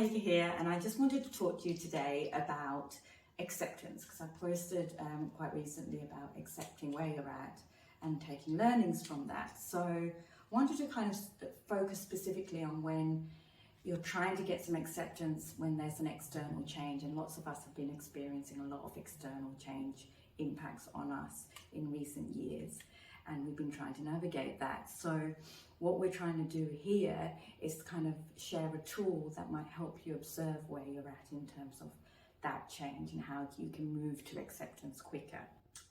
Heike here, and I just wanted to talk to you today about acceptance, because I posted quite recently about accepting where you're at and taking learnings from that. So I wanted to kind of focus specifically on when you're trying to get some acceptance when there's an external change, and lots of us have been experiencing a lot of external change impacts on us in recent years, and we've been trying to navigate that. So what we're trying to do here is kind of share a tool that might help you observe where you're at in terms of that change and how you can move to acceptance quicker.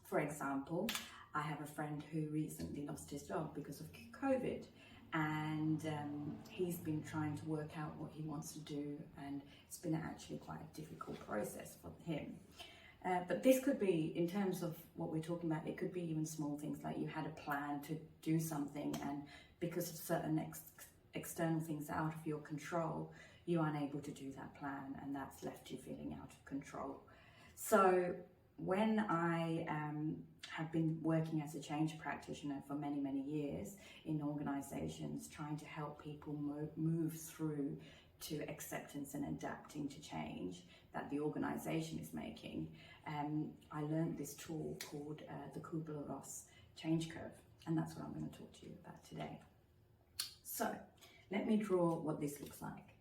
For example, I have a friend who recently lost his job because of COVID, and he's been trying to work out what he wants to do, and it's been actually quite a difficult process for him. But this could be, in terms of what we're talking about, it could be even small things like you had a plan to do something, and because of certain external things out of your control, you're unable to do that plan, and that's left you feeling out of control. So when I have been working as a change practitioner for many, many years in organizations, trying to help people move through to acceptance and adapting to change that the organization is making, I learned this tool called the Kubler-Ross Change Curve, and that's what I'm going to talk to you about today. So let me draw what this looks like.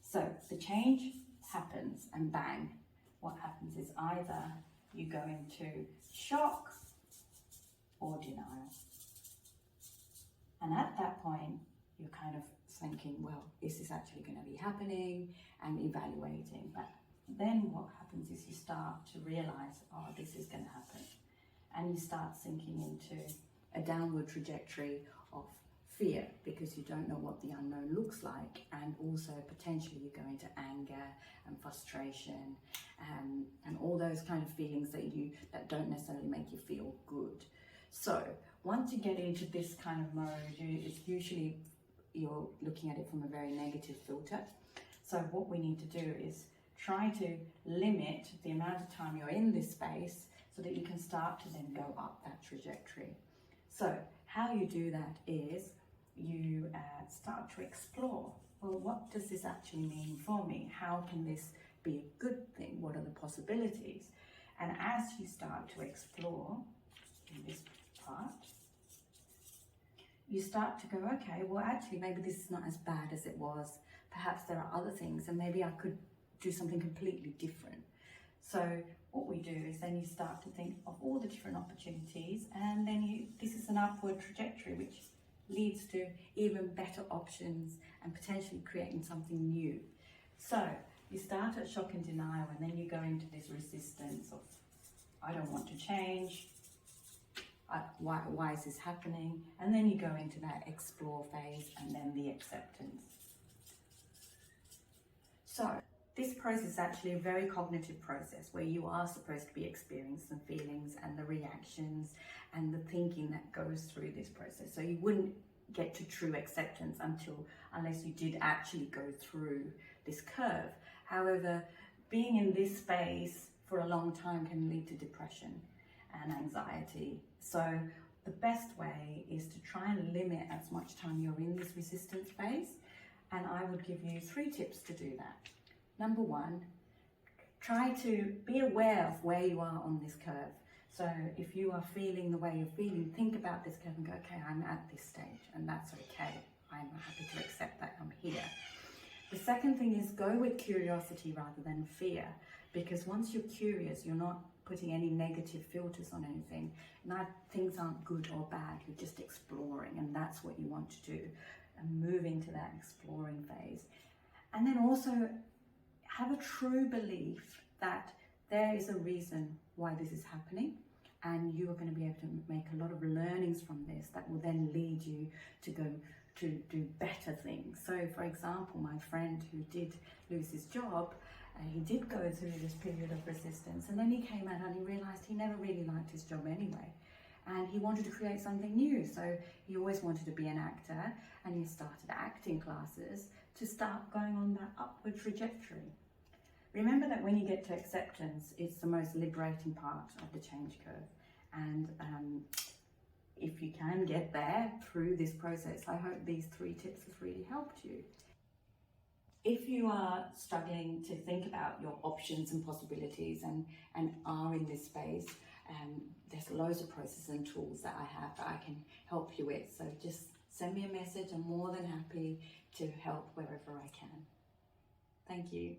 So the change happens, and bang, what happens is either you go into shock or denial. And at that point, you're kind of thinking, well, is this actually going to be happening, and evaluating. But then what happens is you start to realize, oh, this is going to happen. And you start sinking into a downward trajectory of fear, because you don't know what the unknown looks like, and also potentially you go into anger and frustration and all those kind of feelings that don't necessarily make you feel good. So once you get into this kind of mode, it's usually you're looking at it from a very negative filter. So what we need to do is try to limit the amount of time you're in this space so that you can start to then go up that trajectory. So how you do that is you start to explore, well, what does this actually mean for me? How can this be a good thing? What are the possibilities? And as you start to explore in this part, you start to go, okay, well, actually, maybe this is not as bad as it was. Perhaps there are other things, and maybe I could do something completely different. So what we do is then you start to think of all the different opportunities, and then this is an upward trajectory, which leads to even better options and potentially creating something new. So you start at shock and denial, and then you go into this resistance of, I don't want to change. Why is this happening? And then you go into that explore phase, and then the acceptance. So this process is actually a very cognitive process where you are supposed to be experiencing some feelings and the reactions and the thinking that goes through this process. So you wouldn't get to true acceptance unless you did actually go through this curve. However, being in this space for a long time can lead to depression and anxiety. So the best way is to try and limit as much time you're in this resistance phase, and I would give you 3 tips to do that. Number 1, try to be aware of where you are on this curve. So if you are feeling the way you're feeling, think about this curve and go, okay, I'm at this stage, and that's okay. I'm happy to accept that I'm here. The second thing is go with curiosity rather than fear, because once you're curious, you're not putting any negative filters on anything. Things aren't good or bad, you're just exploring, and that's what you want to do, and move into that exploring phase. And then also have a true belief that there is a reason why this is happening, and you are going to be able to make a lot of learnings from this that will then lead you to go to do better things. So for example, my friend who did lose his job, he did go through this period of resistance, and then he came out and he realized he never really liked his job anyway, and he wanted to create something new. So he always wanted to be an actor, and he started acting classes to start going on that upward trajectory. Remember that when you get to acceptance, it's the most liberating part of the change curve, and if you can get there through this process, I hope these 3 tips have really helped you. if you are struggling to think about your options and possibilities and are in this space, there's loads of processes and tools that I have that I can help you with. So just send me a message. I'm more than happy to help wherever I can. Thank you.